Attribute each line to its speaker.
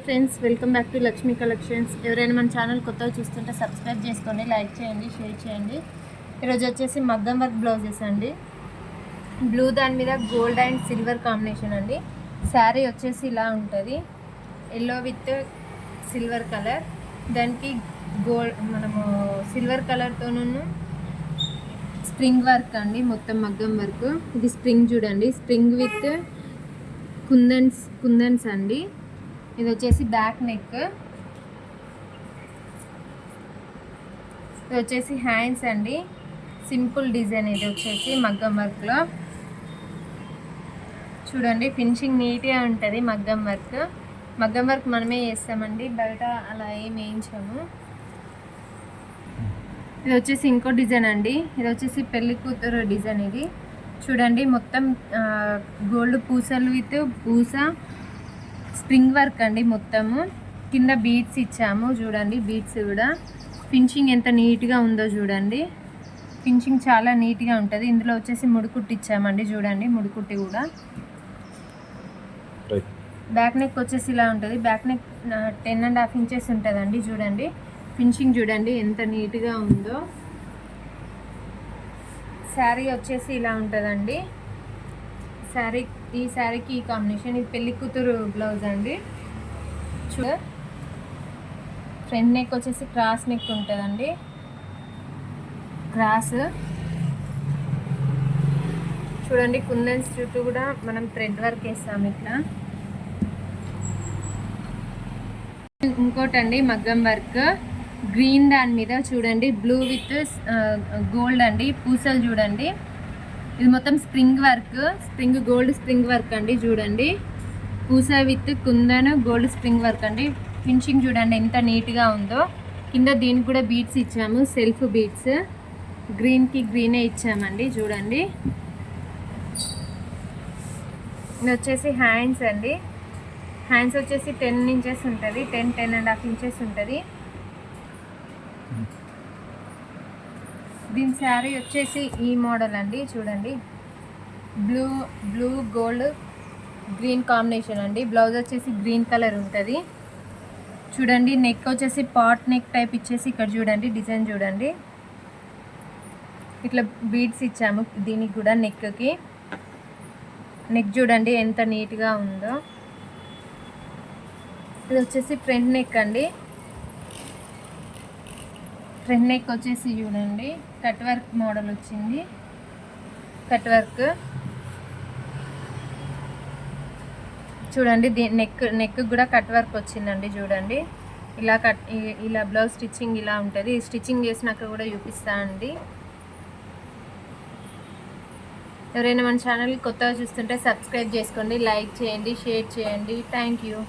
Speaker 1: Friends, welcome back to Lakshmi collections. ఎవరైనా మన channel కొత్తగా చూస్తుంటే సబ్స్క్రైబ్ చేసుకోండి, లైక్ చేయండి, షేర్ చేయండి. ఈరోజు వచ్చేసి మగ్గం వర్క్ బ్లౌజెస్ అండి. బ్లూ దాని మీద గోల్డ్ అండ్ సిల్వర్ కాంబినేషన్ అండి. శారీ వచ్చేసి ఇలా ఉంటుంది, ఎల్లో విత్ సిల్వర్ కలర్. దానికి మనము సిల్వర్ కలర్తోనూ స్ప్రింగ్ వర్క్ అండి, మొత్తం మగ్గం వర్క్. ఇది స్ప్రింగ్ చూడండి, స్ప్రింగ్ విత్ కుందన్స్ అండి. ఇది వచ్చేసి బ్యాక్ నెక్, ఇది వచ్చేసి హ్యాండ్స్ అండి. సింపుల్ డిజైన్ ఇది వచ్చేసి మగ్గం వర్క్లో చూడండి. ఫినిషింగ్ నీట్గా ఉంటుంది. మగ్గం వర్క్ మనమే చేస్తామండి, బయట అలా ఏం వేయించాము. ఇది వచ్చేసి ఇంకో డిజైన్ అండి. ఇది వచ్చేసి పెళ్లి కూతురు డిజైన్. ఇది చూడండి, మొత్తం గోల్డ్ పూసలు విత్ పూస స్ప్రింగ్ వర్క్ అండి. మొత్తము కింద బీడ్స్ ఇచ్చాము చూడండి. బీడ్స్ కూడా ఫినిషింగ్ ఎంత నీట్గా ఉందో చూడండి. ఫినిషింగ్ చాలా నీట్గా ఉంటుంది. ఇందులో వచ్చేసి ముడుకుట్టి ఇచ్చామండి చూడండి. ముడుకుట్టి కూడా బ్యాక్ నెక్ వచ్చేసి ఇలా ఉంటుంది. బ్యాక్ నెక్ 10.5 ఇంచెస్ ఉంటుందండి చూడండి. ఫినిషింగ్ చూడండి ఎంత నీట్గా ఉందో. శారీ వచ్చేసి ఇలా ఉంటుందండి. ఈ శారీకి ఈ కాంబినేషన్. ఇది పెళ్లి కూతురు బ్లౌజ్ అండి. ఫ్రంట్ నెక్ వచ్చేసి క్రాస్ నెక్ ఉంటుందండి. క్రాస్ చూడండి. కుందన్స్ చుట్టూ కూడా మనం థ్రెడ్ వర్క్ వేస్తాము ఇట్లా. ఇంకోటండి మగ్గం వర్క్ గ్రీన్ దాని మీద చూడండి, బ్లూ విత్ గోల్డ్ అండి. పూసలు చూడండి. ఇది మొత్తం గోల్డ్ స్ప్రింగ్ వర్క్ అండి చూడండి. పూస with kundan gold spring work అండి. ఫినిషింగ్ చూడండి ఎంత నీట్గా ఉందో. కింద దీనికి కూడా బీడ్స్ ఇచ్చాము, సెల్ఫ్ బీడ్స్. గ్రీన్కి గ్రీనే ఇచ్చామండి చూడండి. ఇది వచ్చేసి హ్యాండ్స్ అండి. హ్యాండ్స్ వచ్చేసి 10 ఇంచెస్ ఉంటుంది, 10.5 ఇంచెస్ ఉంటుంది. దీని శారీ వచ్చేసి ఈ మోడల్ అండి చూడండి. బ్లూ గోల్డ్ గ్రీన్ కాంబినేషన్ అండి. బ్లౌజ్ వచ్చేసి గ్రీన్ కలర్ ఉంటుంది చూడండి. నెక్ వచ్చేసి పాట్ నెక్ టైప్ ఇచ్చేసి ఇక్కడ చూడండి డిజైన్ చూడండి. ఇట్లా బీడ్స్ ఇచ్చాము దీనికి కూడా. నెక్ చూడండి ఎంత నీట్గా ఉందో. ఇది వచ్చేసి ఫ్రంట్ నెక్ అండి. ఫ్రంట్ నెక్ వచ్చేసి చూడండి కట్ వర్క్ మోడల్ వచ్చింది. కట్ వర్క్ చూడండి. నెక్ కూడా కట్ వర్క్ వచ్చిందండి చూడండి. ఇలా బ్లౌజ్ స్టిచ్చింగ్ ఇలా ఉంటుంది. స్టిచ్చింగ్ చేసినాక కూడా చూపిస్తా అండి. ఎవరైనా మన ఛానల్ కొత్తగా చూస్తుంటే సబ్స్క్రైబ్ చేసుకోండి, లైక్ చేయండి, షేర్ చేయండి. Thank you.